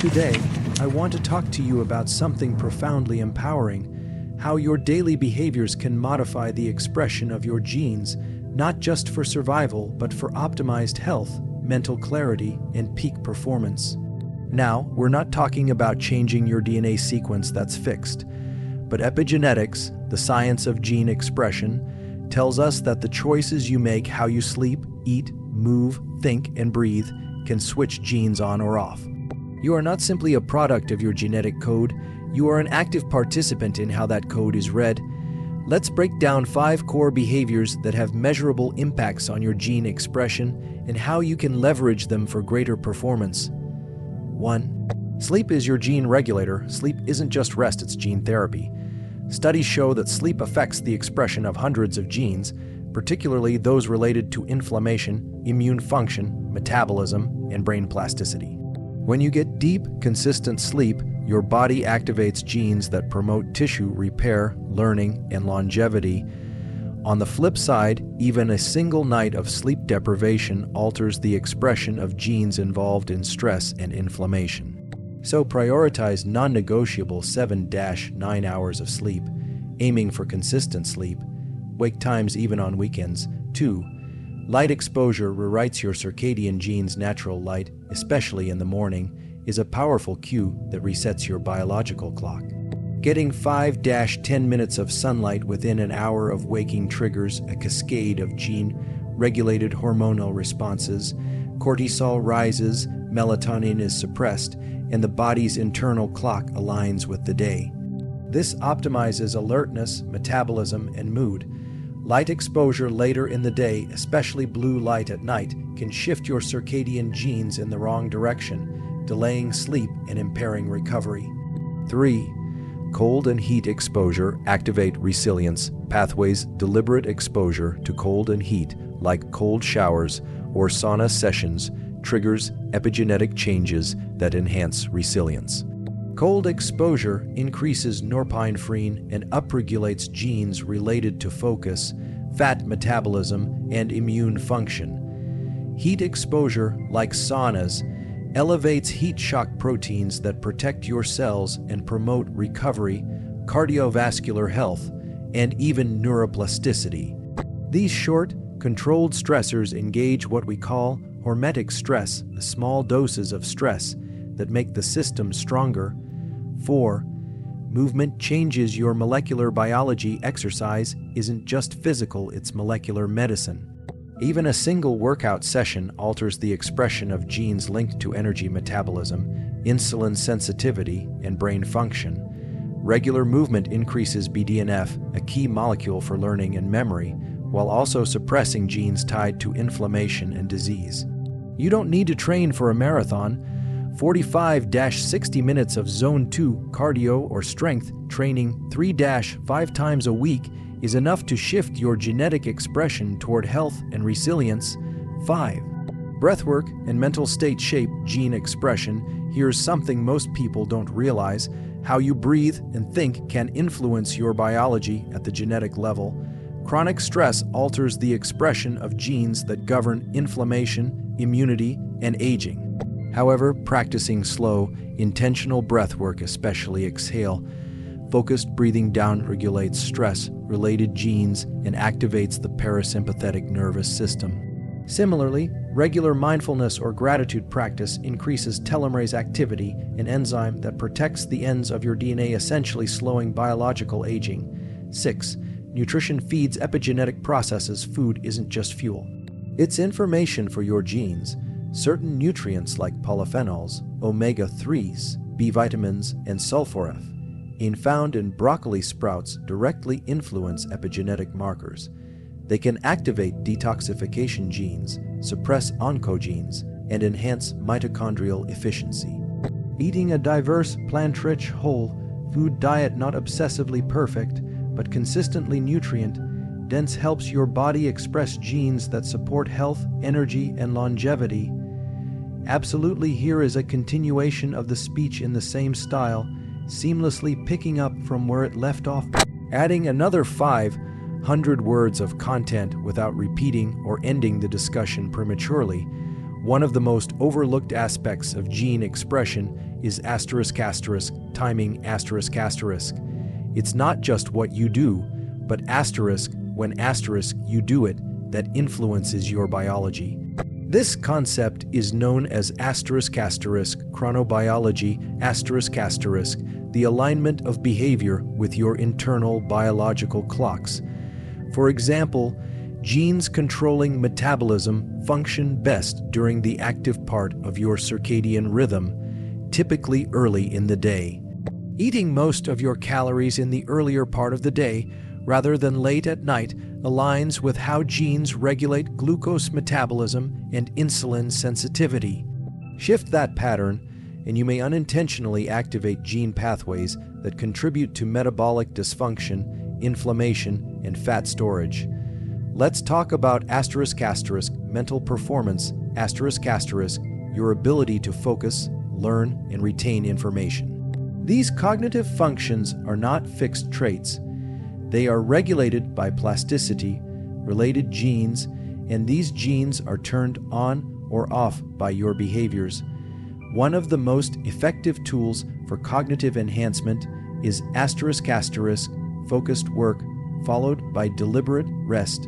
Today, I want to talk to you about something profoundly empowering: how your daily behaviors can modify the expression of your genes, not just for survival, but for optimized health, mental clarity, and peak performance. Now, we're not talking about changing your DNA sequence that's fixed, but epigenetics, the science of gene expression, tells us that the choices you make, how you sleep, eat, move, think, and breathe, can switch genes on or off. You are not simply a product of your genetic code, you are an active participant in how that code is read. Let's break down 5 core behaviors that have measurable impacts on your gene expression and how you can leverage them for greater performance. 1. Sleep is your gene regulator. Sleep isn't just rest, it's gene therapy. Studies show that sleep affects the expression of hundreds of genes, particularly those related to inflammation, immune function, metabolism, and brain plasticity. When you get deep, consistent sleep, your body activates genes that promote tissue repair, learning, and longevity. On the flip side, even a single night of sleep deprivation alters the expression of genes involved in stress and inflammation. So prioritize non-negotiable 7-9 hours of sleep, aiming for consistent sleep, wake times even on weekends. 2. Light exposure rewrites your circadian genes. Natural light, especially in the morning, is a powerful cue that resets your biological clock. Getting 5-10 minutes of sunlight within an hour of waking triggers a cascade of gene-regulated hormonal responses. Cortisol rises, melatonin is suppressed, and the body's internal clock aligns with the day. This optimizes alertness, metabolism, and mood. Light exposure later in the day, especially blue light at night, can shift your circadian genes in the wrong direction, delaying sleep and impairing recovery. 3. Cold and heat exposure activate resilience pathways. Deliberate exposure to cold and heat, like cold showers or sauna sessions, triggers epigenetic changes that enhance resilience. Cold exposure increases norepinephrine and upregulates genes related to focus, fat metabolism, and immune function. Heat exposure, like saunas, elevates heat shock proteins that protect your cells and promote recovery, cardiovascular health, and even neuroplasticity. These short, controlled stressors engage what we call hormetic stress, the small doses of stress that make the system stronger. 4. Movement changes your molecular biology. Exercise isn't just physical, it's molecular medicine. Even a single workout session alters the expression of genes linked to energy metabolism, insulin sensitivity, and brain function. Regular movement increases BDNF, a key molecule for learning and memory, while also suppressing genes tied to inflammation and disease. You don't need to train for a marathon. 45-60 minutes of Zone 2 cardio or strength training 3-5 times a week is enough to shift your genetic expression toward health and resilience. 5. Breathwork and mental state shape gene expression. Here's something most people don't realize: how you breathe and think can influence your biology at the genetic level. Chronic stress alters the expression of genes that govern inflammation, immunity, and aging. However, practicing slow, intentional breathwork, especially exhale-focused breathing, down-regulates stress-related genes and activates the parasympathetic nervous system. Similarly, regular mindfulness or gratitude practice increases telomerase activity, an enzyme that protects the ends of your DNA, essentially slowing biological aging. 6. Nutrition feeds epigenetic processes. Food isn't just fuel. It's information for your genes. Certain nutrients like polyphenols, omega-3s, B vitamins, and sulforaphane found in broccoli sprouts directly influence epigenetic markers. They can activate detoxification genes, suppress oncogenes, and enhance mitochondrial efficiency. Eating a diverse, plant-rich, whole food diet, not obsessively perfect, but consistently nutrient-dense, helps your body express genes that support health, energy, and longevity. Absolutely, here is a continuation of the speech in the same style, seamlessly picking up from where it left off, adding another 500 words of content without repeating or ending the discussion prematurely. One of the most overlooked aspects of gene expression is timing. It's not just what you do, but when you do it, that influences your biology. This concept is known as chronobiology, the alignment of behavior with your internal biological clocks. For example, genes controlling metabolism function best during the active part of your circadian rhythm, typically early in the day. Eating most of your calories in the earlier part of the day, rather than late at night, aligns with how genes regulate glucose metabolism and insulin sensitivity. Shift that pattern, and you may unintentionally activate gene pathways that contribute to metabolic dysfunction, inflammation, and fat storage. Let's talk about mental performance, your ability to focus, learn, and retain information. These cognitive functions are not fixed traits. They are regulated by plasticity, related genes, and these genes are turned on or off by your behaviors. One of the most effective tools for cognitive enhancement is focused work, followed by deliberate rest.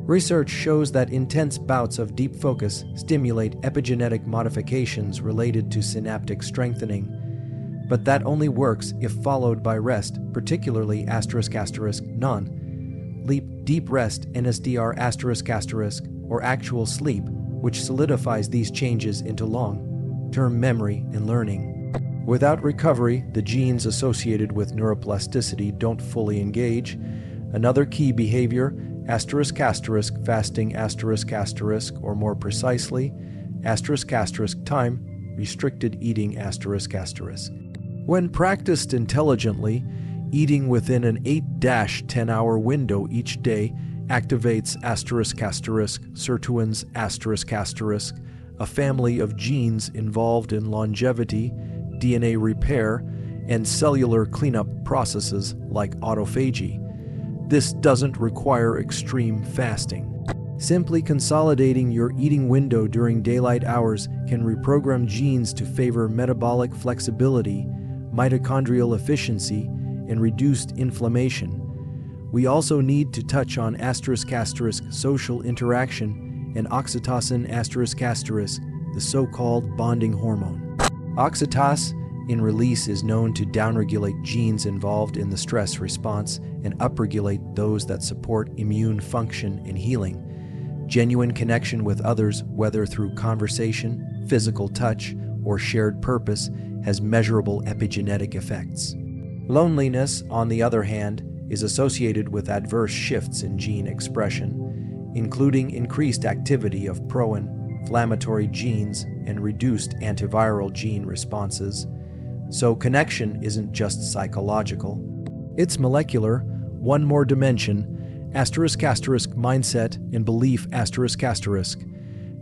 Research shows that intense bouts of deep focus stimulate epigenetic modifications related to synaptic strengthening. But that only works if followed by rest, particularly deep rest, NSDR**, or actual sleep, which solidifies these changes into long-term memory and learning. Without recovery, the genes associated with neuroplasticity don't fully engage. Another key behavior, fasting, or more precisely, time, restricted eating, When practiced intelligently, eating within an 8-10-hour window each day activates sirtuins, a family of genes involved in longevity, DNA repair, and cellular cleanup processes like autophagy. This doesn't require extreme fasting. Simply consolidating your eating window during daylight hours can reprogram genes to favor metabolic flexibility, mitochondrial efficiency, and reduced inflammation. We also need to touch on social interaction and oxytocin the so-called bonding hormone. Oxytocin in release is known to downregulate genes involved in the stress response and upregulate those that support immune function and healing. Genuine connection with others, whether through conversation, physical touch, or shared purpose, has measurable epigenetic effects. Loneliness, on the other hand, is associated with adverse shifts in gene expression, including increased activity of pro-inflammatory genes and reduced antiviral gene responses. So connection isn't just psychological. It's molecular, one more dimension, mindset and belief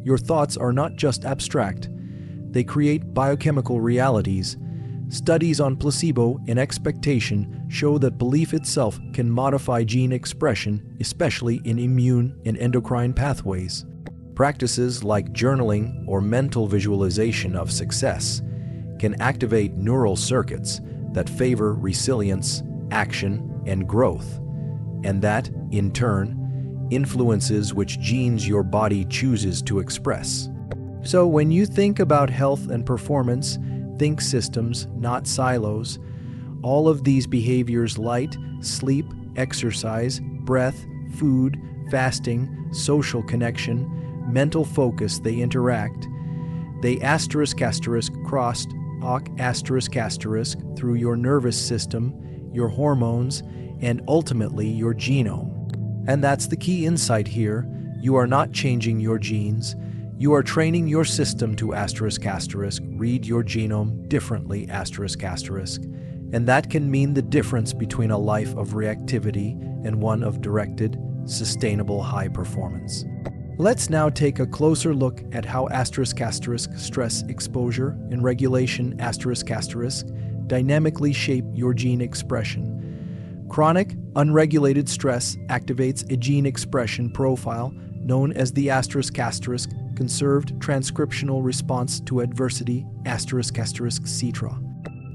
Your thoughts are not just abstract. They create biochemical realities. Studies on placebo and expectation show that belief itself can modify gene expression, especially in immune and endocrine pathways. Practices like journaling or mental visualization of success can activate neural circuits that favor resilience, action, and growth, and that, in turn, influences which genes your body chooses to express. So when you think about health and performance, think systems, not silos. All of these behaviors, light, sleep, exercise, breath, food, fasting, social connection, mental focus, they interact. They crossed through your nervous system, your hormones, and ultimately your genome. And that's the key insight here. You are not changing your genes. You are training your system to read your genome differently, and that can mean the difference between a life of reactivity and one of directed, sustainable high performance. Let's now take a closer look at how stress exposure and regulation dynamically shape your gene expression. Chronic, unregulated stress activates a gene expression profile known as the *** conserved transcriptional response to adversity ***CTRA.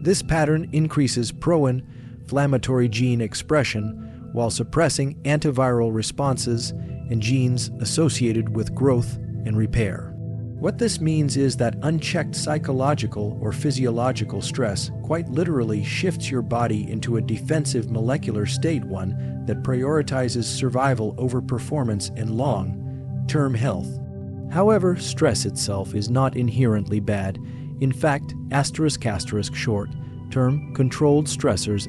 This pattern increases pro-inflammatory gene expression while suppressing antiviral responses and genes associated with growth and repair. What this means is that unchecked psychological or physiological stress quite literally shifts your body into a defensive molecular state, one that prioritizes survival over performance and long-term health. However, stress itself is not inherently bad. In fact, short-term controlled stressors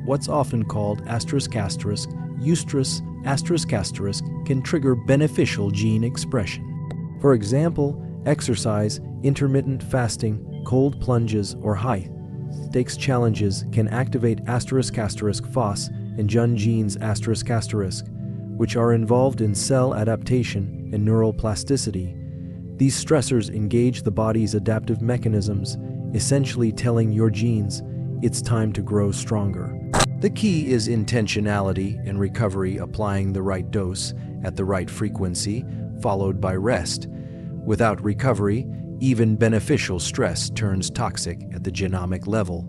what's often called eustress can trigger beneficial gene expression. For example, exercise, intermittent fasting, cold plunges, or high-stakes challenges can activate **FOS and JUN genes **, which are involved in cell adaptation and neuroplasticity. These stressors engage the body's adaptive mechanisms, essentially telling your genes it's time to grow stronger. The key is intentionality and recovery, applying the right dose at the right frequency, followed by rest. Without recovery, even beneficial stress turns toxic at the genomic level.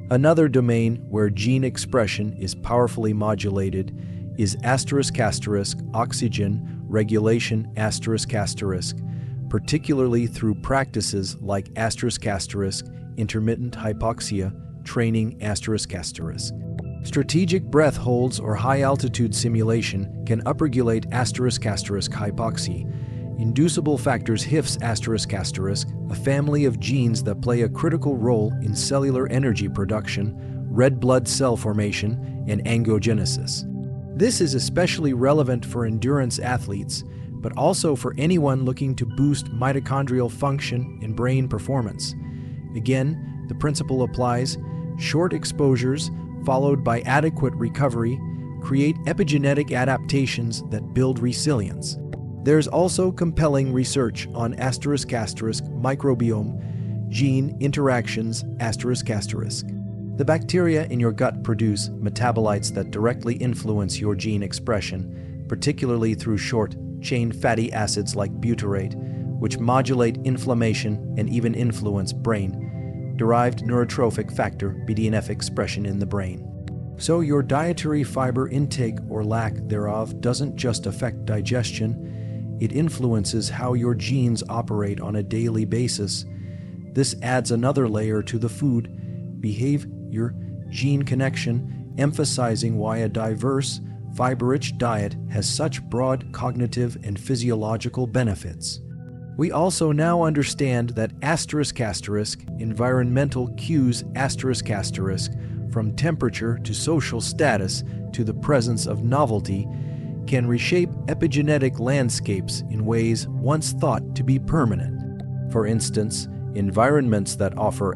Another domain where gene expression is powerfully modulated is oxygen regulation particularly through practices like intermittent hypoxia training Strategic breath holds or high-altitude simulation can upregulate hypoxia. Inducible factors HIFs **, a family of genes that play a critical role in cellular energy production, red blood cell formation, and angiogenesis. This is especially relevant for endurance athletes, but also for anyone looking to boost mitochondrial function and brain performance. Again, the principle applies. Short exposures, followed by adequate recovery, create epigenetic adaptations that build resilience. There's also compelling research on microbiome gene interactions The bacteria in your gut produce metabolites that directly influence your gene expression, particularly through short-chain fatty acids like butyrate, which modulate inflammation and even influence brain-derived neurotrophic factor BDNF expression in the brain. So your dietary fiber intake or lack thereof doesn't just affect digestion, it influences how your genes operate on a daily basis. This adds another layer to the food behavior gene connection, emphasizing why a diverse, fiber-rich diet has such broad cognitive and physiological benefits. We also now understand that environmental cues from temperature to social status to the presence of novelty can reshape epigenetic landscapes in ways once thought to be permanent. For instance, environments that offer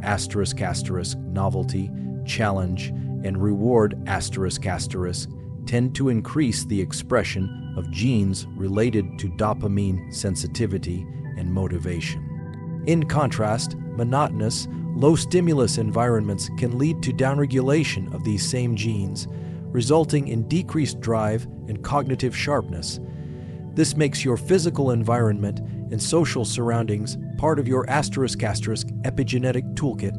novelty, challenge, and reward tend to increase the expression of genes related to dopamine sensitivity and motivation. In contrast, monotonous, low-stimulus environments can lead to downregulation of these same genes, resulting in decreased drive and cognitive sharpness. This makes your physical environment and social surroundings part of your epigenetic toolkit,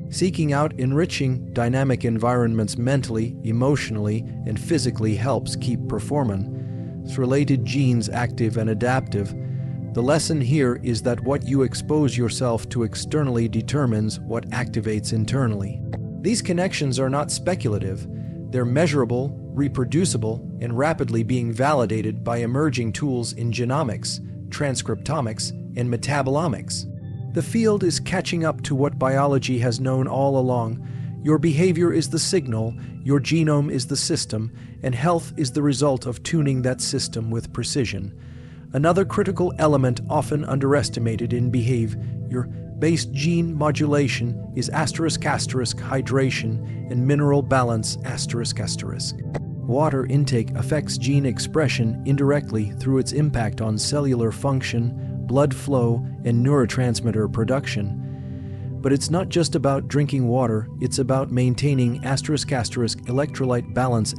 Seeking out enriching, dynamic environments mentally, emotionally, and physically helps keep performance-related genes active and adaptive. The lesson here is that what you expose yourself to externally determines what activates internally. These connections are not speculative. They're measurable, reproducible, and rapidly being validated by emerging tools in genomics, transcriptomics, and metabolomics. The field is catching up to what biology has known all along. Your behavior is the signal, your genome is the system, and health is the result of tuning that system with precision. Another critical element often underestimated in behavior-based gene modulation is hydration and mineral balance Water intake affects gene expression indirectly through its impact on cellular function, blood flow, and neurotransmitter production. But it's not just about drinking water, it's about maintaining electrolyte balance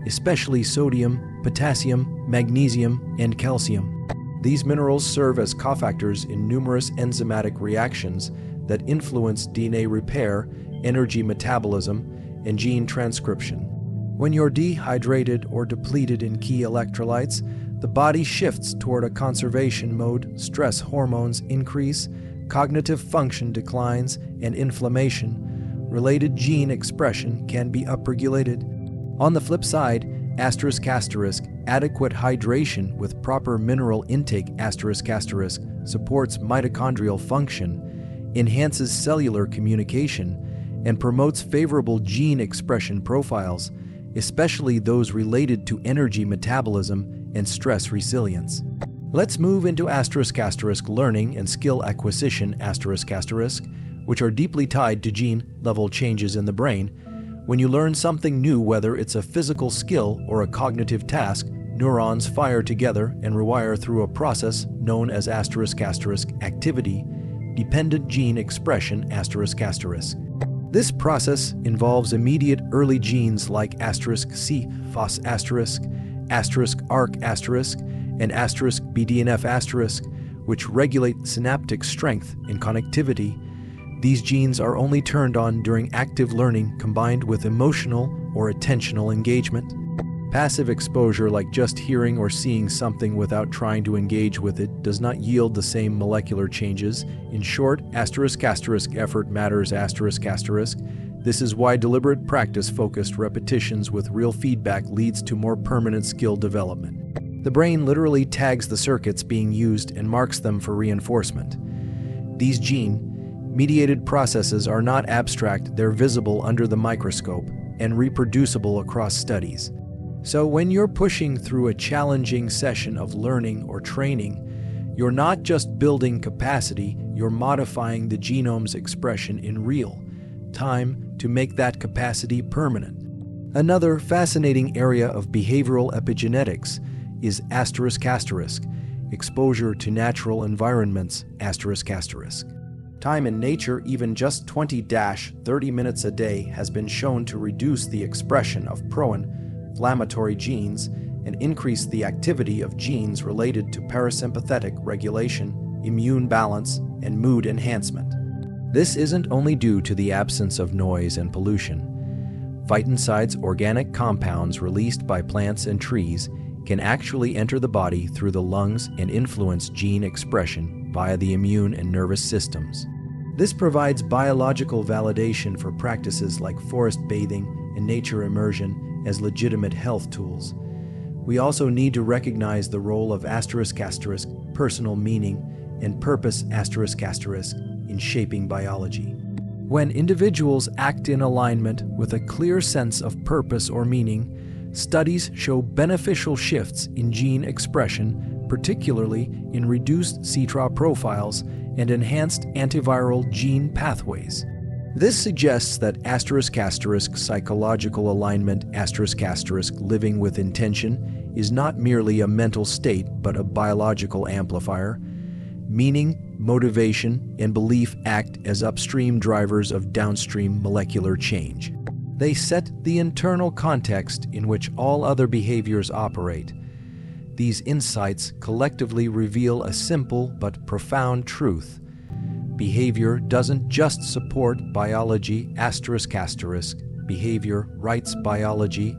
especially sodium, potassium, magnesium, and calcium. These minerals serve as cofactors in numerous enzymatic reactions that influence DNA repair, energy metabolism, and gene transcription. When you're dehydrated or depleted in key electrolytes, the body shifts toward a conservation mode, stress hormones increase, cognitive function declines, and inflammation-related gene expression can be upregulated. On the flip side, adequate hydration with proper mineral intake supports mitochondrial function, enhances cellular communication, and promotes favorable gene expression profiles, especially those related to energy metabolism and stress resilience. Let's move into learning and skill acquisition which are deeply tied to gene-level changes in the brain. When you learn something new, whether it's a physical skill or a cognitive task, neurons fire together and rewire through a process known as activity-dependent gene expression This process involves immediate early genes like C, Phos *, ARC*, and BDNF*, which regulate synaptic strength and connectivity. These genes are only turned on during active learning combined with emotional or attentional engagement. Passive exposure, like just hearing or seeing something without trying to engage with it, does not yield the same molecular changes. In short, effort matters. This is why deliberate practice-focused repetitions with real feedback leads to more permanent skill development. The brain literally tags the circuits being used and marks them for reinforcement. These gene-mediated processes are not abstract, they're visible under the microscope and reproducible across studies. So when you're pushing through a challenging session of learning or training, you're not just building capacity, you're modifying the genome's expression in real time to make that capacity permanent. Another fascinating area of behavioral epigenetics is exposure to natural environments Time in nature, even just 20-30 minutes a day, has been shown to reduce the expression of pro-inflammatory genes and increase the activity of genes related to parasympathetic regulation, immune balance, and mood enhancement. This isn't only due to the absence of noise and pollution. Phytoncides, organic compounds released by plants and trees, can actually enter the body through the lungs and influence gene expression via the immune and nervous systems. This provides biological validation for practices like forest bathing and nature immersion as legitimate health tools. We also need to recognize the role of personal meaning and purpose in shaping biology. When individuals act in alignment with a clear sense of purpose or meaning, studies show beneficial shifts in gene expression, particularly in reduced CTRA profiles and enhanced antiviral gene pathways. This suggests that psychological alignment living with intention is not merely a mental state but a biological amplifier. Meaning, motivation, and belief act as upstream drivers of downstream molecular change. They set the internal context in which all other behaviors operate. These insights collectively reveal a simple but profound truth. Behavior doesn't just support biology behavior writes biology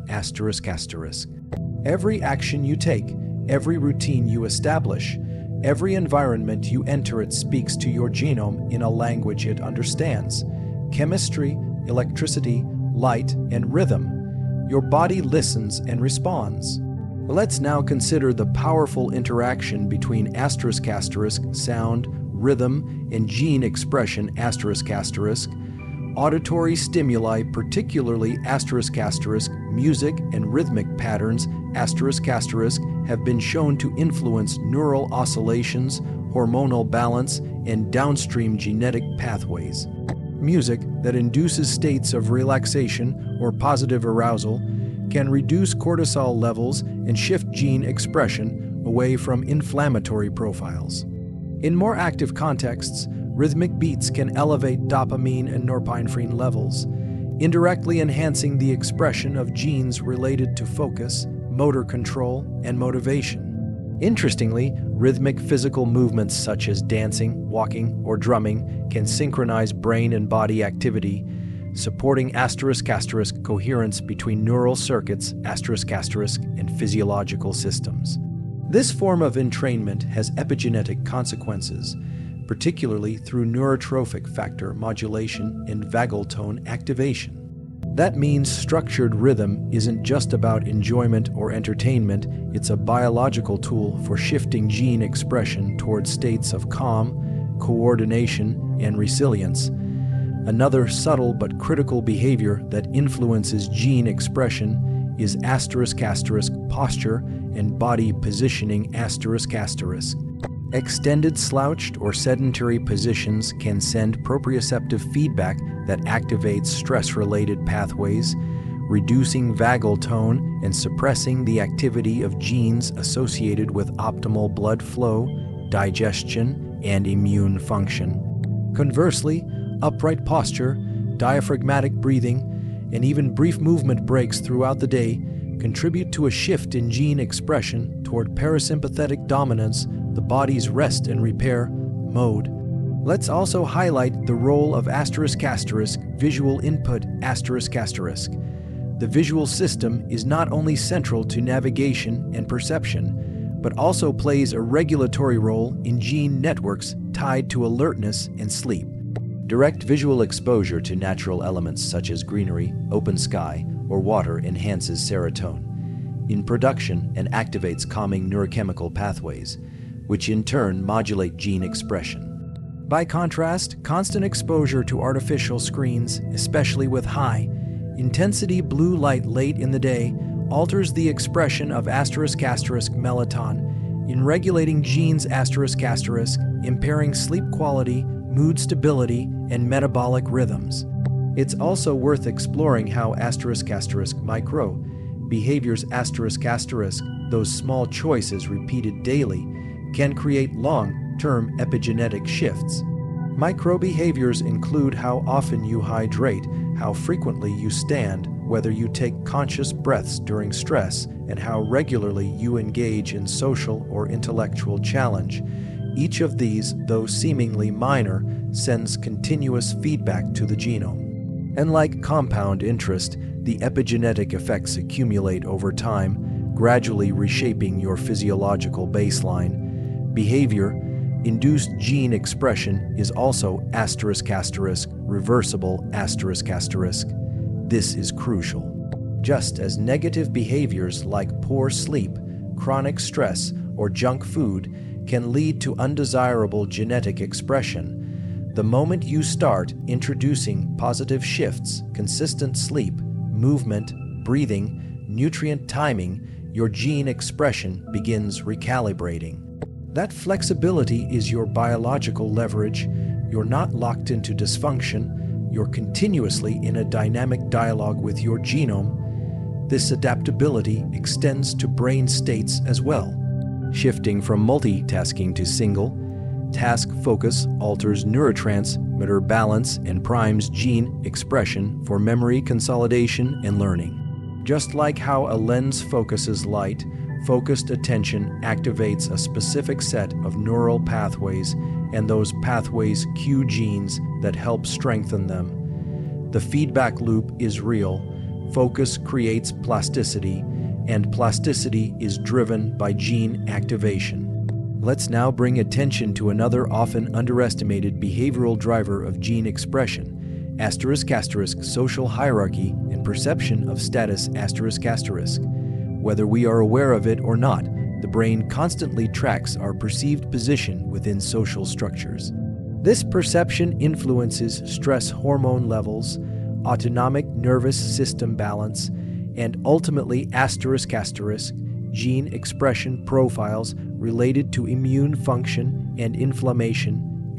Every action you take, every routine you establish, every environment you enter, it speaks to your genome in a language it understands. Chemistry, electricity, light, and rhythm. Your body listens and responds. Let's now consider the powerful interaction between sound, rhythm, and gene expression Auditory stimuli, particularly music and rhythmic patterns have been shown to influence neural oscillations, hormonal balance, and downstream genetic pathways. Music that induces states of relaxation or positive arousal can reduce cortisol levels and shift gene expression away from inflammatory profiles. In more active contexts, rhythmic beats can elevate dopamine and norepinephrine levels. indirectly enhancing the expression of genes related to focus, motor control, and motivation. Interestingly, rhythmic physical movements such as dancing, walking, or drumming can synchronize brain and body activity, supporting ** coherence between neural circuits ** and physiological systems. This form of entrainment has epigenetic consequences, particularly through neurotrophic factor modulation and vagal tone activation. That means structured rhythm isn't just about enjoyment or entertainment, it's a biological tool for shifting gene expression towards states of calm, coordination, and resilience. Another subtle but critical behavior that influences gene expression is ** posture and body positioning **. Extended slouched or sedentary positions can send proprioceptive feedback that activates stress-related pathways, reducing vagal tone and suppressing the activity of genes associated with optimal blood flow, digestion, and immune function. Conversely, upright posture, diaphragmatic breathing, and even brief movement breaks throughout the day contribute to a shift in gene expression toward parasympathetic dominance, the body's rest and repair mode. Let's also highlight the role of ** visual input **. The visual system is not only central to navigation and perception, but also plays a regulatory role in gene networks tied to alertness and sleep. Direct visual exposure to natural elements such as greenery, open sky, or water enhances serotonin in production and activates calming neurochemical pathways, which in turn modulate gene expression. By contrast, constant exposure to artificial screens, especially with high-intensity blue light late in the day, alters the expression of ** melatonin in regulating genes **, impairing sleep quality, mood stability, and metabolic rhythms. It's also worth exploring how ** micro behaviors **, those small choices repeated daily, can create long-term epigenetic shifts. Micro-behaviors include how often you hydrate, how frequently you stand, whether you take conscious breaths during stress, and how regularly you engage in social or intellectual challenge. Each of these, though seemingly minor, sends continuous feedback to the genome. And like compound interest, the epigenetic effects accumulate over time, gradually reshaping your physiological baseline. Behavior-induced gene expression is also **, reversible **. This is crucial. Just as negative behaviors like poor sleep, chronic stress, or junk food can lead to undesirable genetic expression, the moment you start introducing positive shifts, consistent sleep, movement, breathing, nutrient timing, your gene expression begins recalibrating. That flexibility is your biological leverage. You're not locked into dysfunction. You're continuously in a dynamic dialogue with your genome. This adaptability extends to brain states as well. Shifting from multitasking to single task focus alters neurotransmitter balance and primes gene expression for memory consolidation and learning. Just like how a lens focuses light, focused attention activates a specific set of neural pathways, and those pathways cue genes that help strengthen them. The feedback loop is real. Focus creates plasticity, and plasticity is driven by gene activation. Let's now bring attention to another often underestimated behavioral driver of gene expression, **, social hierarchy and perception of status **. Whether we are aware of it or not, the brain constantly tracks our perceived position within social structures. This perception influences stress hormone levels, autonomic nervous system balance, and ultimately ** gene expression profiles related to immune function and inflammation **.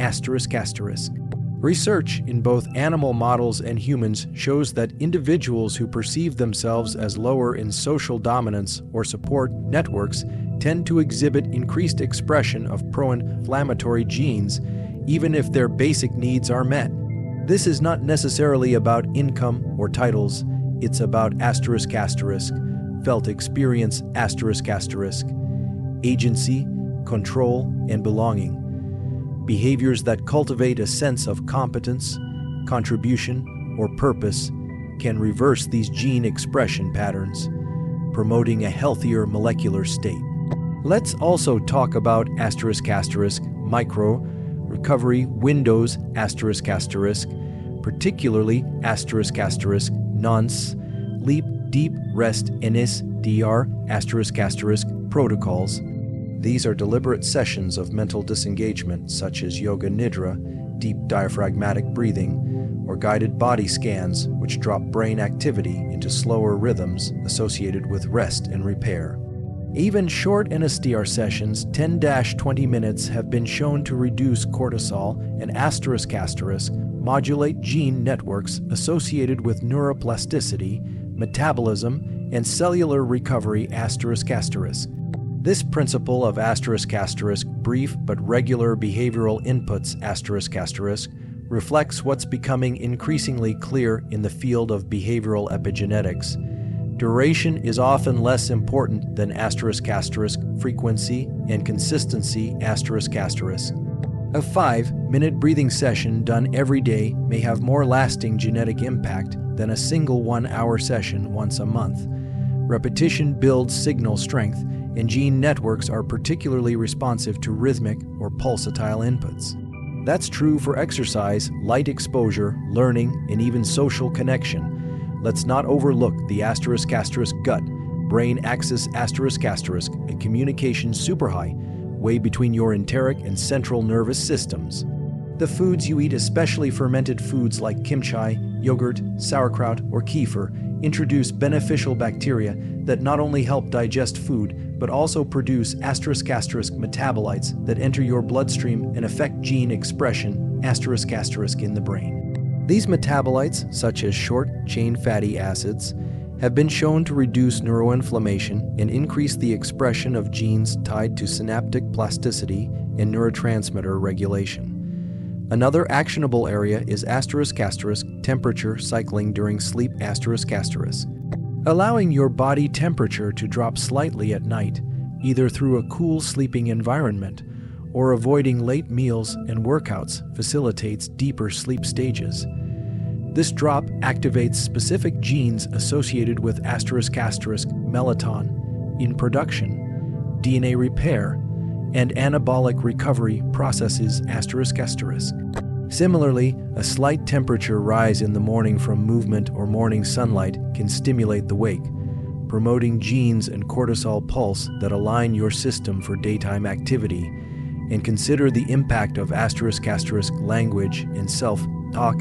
Research in both animal models and humans shows that individuals who perceive themselves as lower in social dominance or support networks tend to exhibit increased expression of pro-inflammatory genes, even if their basic needs are met. This is not necessarily about income or titles, it's about felt experience agency, control, and belonging. Behaviors that cultivate a sense of competence, contribution, or purpose can reverse these gene expression patterns, promoting a healthier molecular state. Let's also talk about micro recovery windows particularly nonce, leap, deep rest, NSDR protocols. These are deliberate sessions of mental disengagement such as yoga nidra, deep diaphragmatic breathing, or guided body scans which drop brain activity into slower rhythms associated with rest and repair. Even short NSDR sessions, 10-20 minutes, have been shown to reduce cortisol and modulate gene networks associated with neuroplasticity, metabolism, and cellular recovery This principle of brief but regular behavioral inputs reflects what's becoming increasingly clear in the field of behavioral epigenetics. Duration is often less important than frequency and consistency A 5-minute breathing session done every day may have more lasting genetic impact than a single 1-hour session once a month. Repetition builds signal strength, and gene networks are particularly responsive to rhythmic or pulsatile inputs. That's true for exercise, light exposure, learning, and even social connection. Let's not overlook the gut, brain axis and communication superhigh, way between your enteric and central nervous systems. The foods you eat, especially fermented foods like kimchi, yogurt, sauerkraut, or kefir, introduce beneficial bacteria that not only help digest food, but also produce metabolites that enter your bloodstream and affect gene expression in the brain. These metabolites, such as short-chain fatty acids, have been shown to reduce neuroinflammation and increase the expression of genes tied to synaptic plasticity and neurotransmitter regulation. Another actionable area is temperature cycling during sleep allowing your body temperature to drop slightly at night, either through a cool sleeping environment or avoiding late meals and workouts facilitates deeper sleep stages. This drop activates specific genes associated with melatonin in production, DNA repair, and anabolic recovery processes Similarly, a slight temperature rise in the morning from movement or morning sunlight can stimulate the wake, promoting genes and cortisol pulse that align your system for daytime activity. And consider the impact of language and self-talk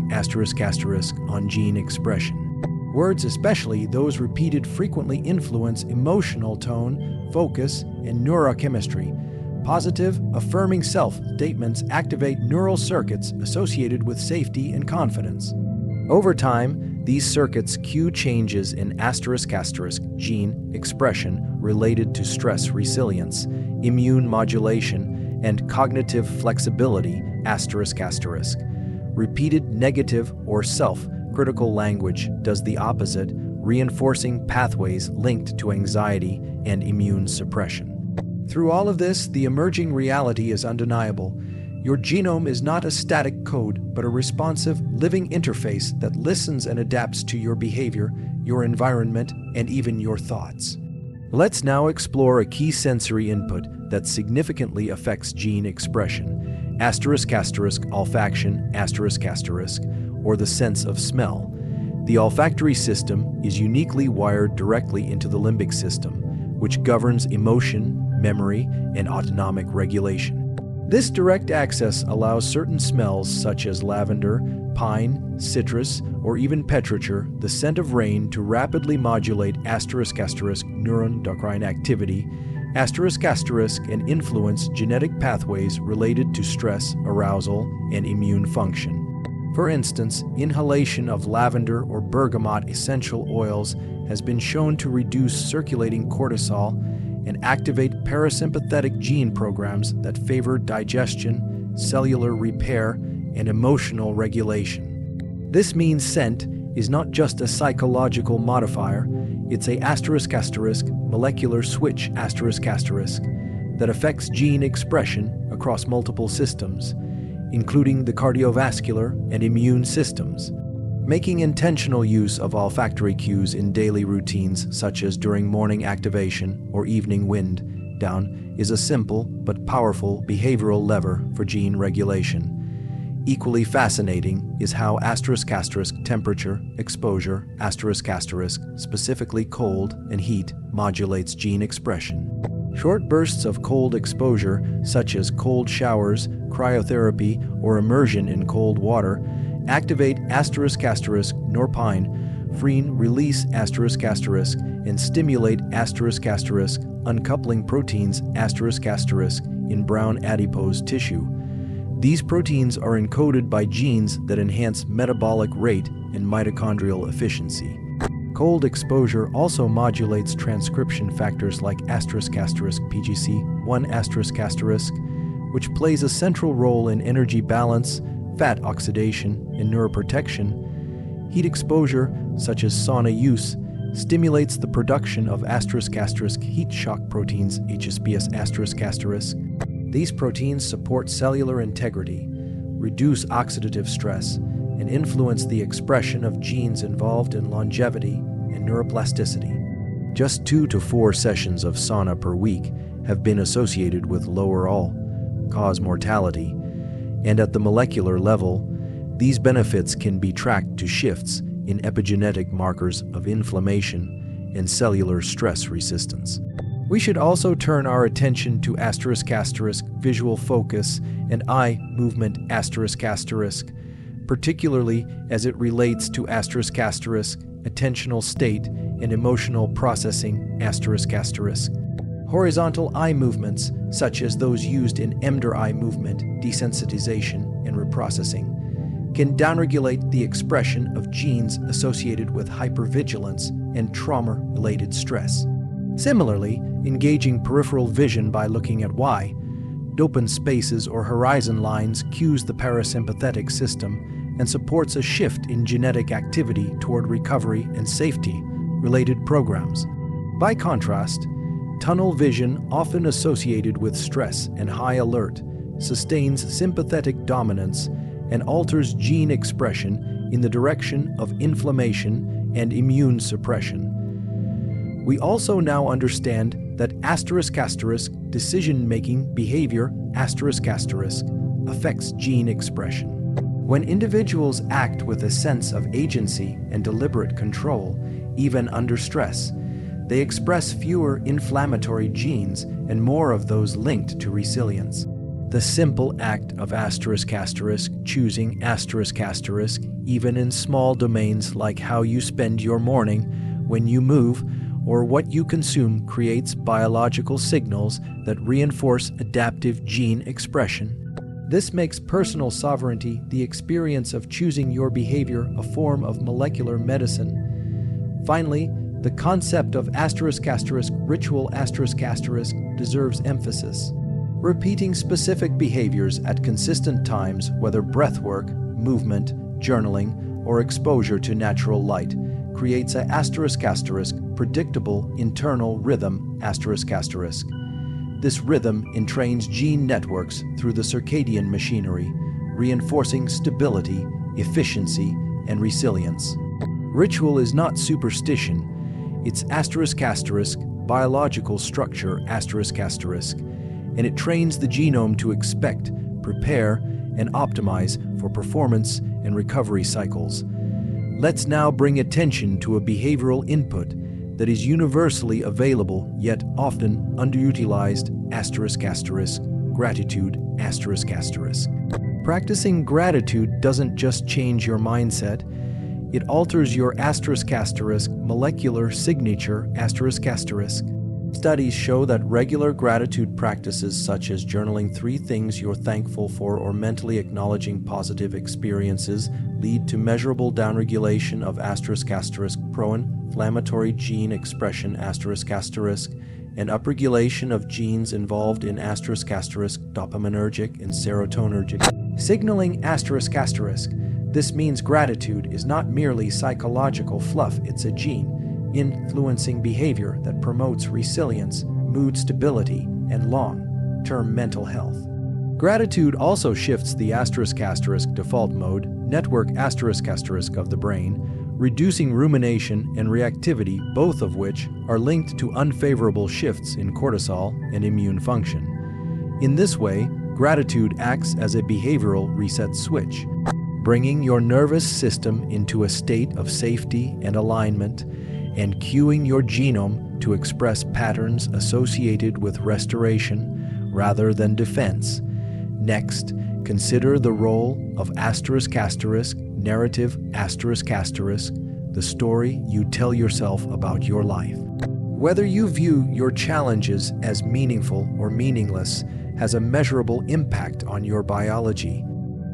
on gene expression. Words, especially those repeated, frequently influence emotional tone, focus, and neurochemistry. Positive, affirming self-statements activate neural circuits associated with safety and confidence. Over time, these circuits cue changes in gene expression related to stress resilience, immune modulation, and cognitive flexibility Repeated negative or self-critical language does the opposite, reinforcing pathways linked to anxiety and immune suppression. Through all of this, the emerging reality is undeniable. Your genome is not a static code, but a responsive, living interface that listens and adapts to your behavior, your environment, and even your thoughts. Let's now explore a key sensory input that significantly affects gene expression, olfaction, or the sense of smell. The olfactory system is uniquely wired directly into the limbic system, which governs emotion, memory, and autonomic regulation. This direct access allows certain smells such as lavender, pine, citrus, or even petrichor, the scent of rain, to rapidly modulate neuroendocrine activity, and influence genetic pathways related to stress, arousal, and immune function. For instance, inhalation of lavender or bergamot essential oils has been shown to reduce circulating cortisol and activate parasympathetic gene programs that favor digestion, cellular repair, and emotional regulation. This means scent is not just a psychological modifier, it's a ** molecular switch ** that affects gene expression across multiple systems, including the cardiovascular and immune systems. Making intentional use of olfactory cues in daily routines, such as during morning activation or evening wind down, is a simple but powerful behavioral lever for gene regulation. Equally fascinating is how ** temperature, exposure, ** specifically cold and heat, modulates gene expression. Short bursts of cold exposure, such as cold showers, cryotherapy, or immersion in cold water, activate ** norepinephrine release ** and stimulate ** uncoupling proteins ** in brown adipose tissue. These proteins are encoded by genes that enhance metabolic rate and mitochondrial efficiency. Cold exposure also modulates transcription factors like ** PGC1**, which plays a central role in energy balance, fat oxidation, and neuroprotection. Heat exposure, such as sauna use, stimulates the production of ** heat shock proteins HSPS**. These proteins support cellular integrity, reduce oxidative stress, and influence the expression of genes involved in longevity and neuroplasticity. Just 2 to 4 sessions of sauna per week have been associated with lower all-cause mortality, and at the molecular level, these benefits can be tracked to shifts in epigenetic markers of inflammation and cellular stress resistance. We should also turn our attention to **, visual focus, and eye movement **, particularly as it relates to **, attentional state and emotional processing **. Horizontal eye movements, such as those used in EMDR eye movement, desensitization, and reprocessing, can downregulate the expression of genes associated with hypervigilance and trauma-related stress. Similarly, engaging peripheral vision by looking at wide open spaces or horizon lines cues the parasympathetic system and supports a shift in genetic activity toward recovery and safety-related programs. By contrast, tunnel vision, often associated with stress and high alert, sustains sympathetic dominance and alters gene expression in the direction of inflammation and immune suppression. We also now understand that ** decision-making behavior ** affects gene expression. When individuals act with a sense of agency and deliberate control, even under stress, they express fewer inflammatory genes and more of those linked to resilience. The simple act of ** choosing **, even in small domains like how you spend your morning, when you move, or what you consume, creates biological signals that reinforce adaptive gene expression. This makes personal sovereignty, the experience of choosing your behavior, a form of molecular medicine. Finally, the concept of **, ritual **, deserves emphasis. Repeating specific behaviors at consistent times, whether breathwork, movement, journaling, or exposure to natural light, creates a **, predictable internal rhythm **. This rhythm entrains gene networks through the circadian machinery, reinforcing stability, efficiency, and resilience. Ritual is not superstition, it's **, biological structure **, and it trains the genome to expect, prepare, and optimize for performance and recovery cycles. Let's now bring attention to a behavioral input that is universally available yet often underutilized **, gratitude **. Practicing gratitude doesn't just change your mindset, it alters your ** molecular signature **. Studies show that regular gratitude practices such as journaling 3 things you're thankful for or mentally acknowledging positive experiences lead to measurable downregulation of ** pro-inflammatory gene expression ** and upregulation of genes involved in ** dopaminergic and serotonergic signaling **. This means gratitude is not merely psychological fluff, it's a gene, influencing behavior that promotes resilience, mood stability, and long-term mental health. Gratitude also shifts the ** default mode, network ** of the brain, reducing rumination and reactivity, both of which are linked to unfavorable shifts in cortisol and immune function. In this way, gratitude acts as a behavioral reset switch, bringing your nervous system into a state of safety and alignment, and cueing your genome to express patterns associated with restoration rather than defense. Next, consider the role of **, narrative **, the story you tell yourself about your life. Whether you view your challenges as meaningful or meaningless has a measurable impact on your biology.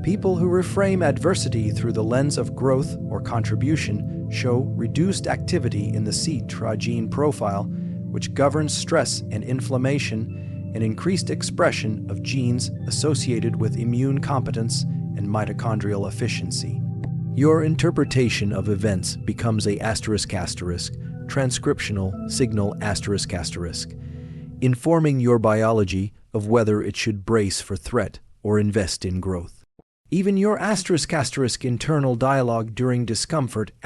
People who reframe adversity through the lens of growth or contribution show reduced activity in the C-TRA gene profile, which governs stress and inflammation, and increased expression of genes associated with immune competence and mitochondrial efficiency. Your interpretation of events becomes a **, transcriptional signal **, informing your biology of whether it should brace for threat or invest in growth. Even your **, internal dialogue during discomfort **,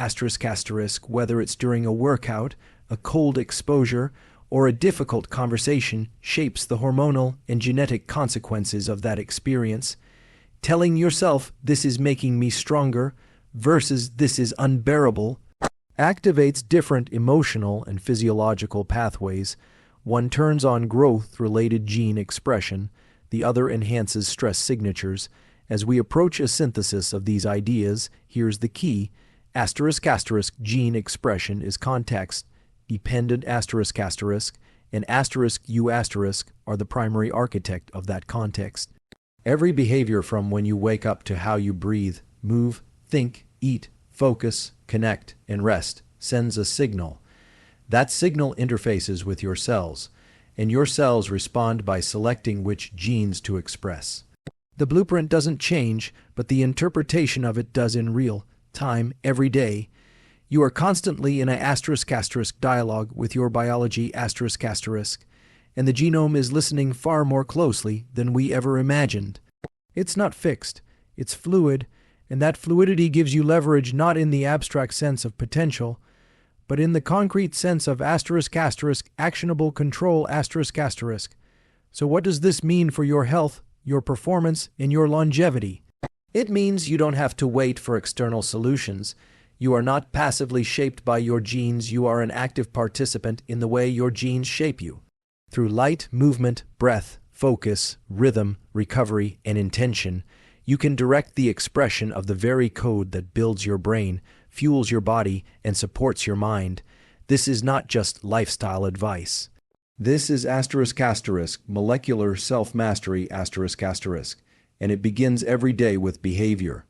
whether it's during a workout, a cold exposure, or a difficult conversation, shapes the hormonal and genetic consequences of that experience. Telling yourself this is making me stronger versus this is unbearable activates different emotional and physiological pathways. One turns on growth-related gene expression, the other enhances stress signatures. As we approach a synthesis of these ideas, here's the key. ** gene expression is context-dependent **, and **U** are the primary architect of that context. Every behavior from when you wake up to how you breathe, move, think, eat, focus, connect, and rest sends a signal. That signal interfaces with your cells, and your cells respond by selecting which genes to express. The blueprint doesn't change, but the interpretation of it does in real time, every day. You are constantly in a ** dialogue with your biology **, and the genome is listening far more closely than we ever imagined. It's not fixed, it's fluid, and that fluidity gives you leverage not in the abstract sense of potential, but in the concrete sense of **, actionable control **. So what does this mean for your health, your performance, and your longevity? It means you don't have to wait for external solutions. You are not passively shaped by your genes, you are an active participant in the way your genes shape you. Through light, movement, breath, focus, rhythm, recovery, and intention, you can direct the expression of the very code that builds your brain, fuels your body, and supports your mind. This is not just lifestyle advice. This is **, molecular self-mastery **, and it begins every day with behavior.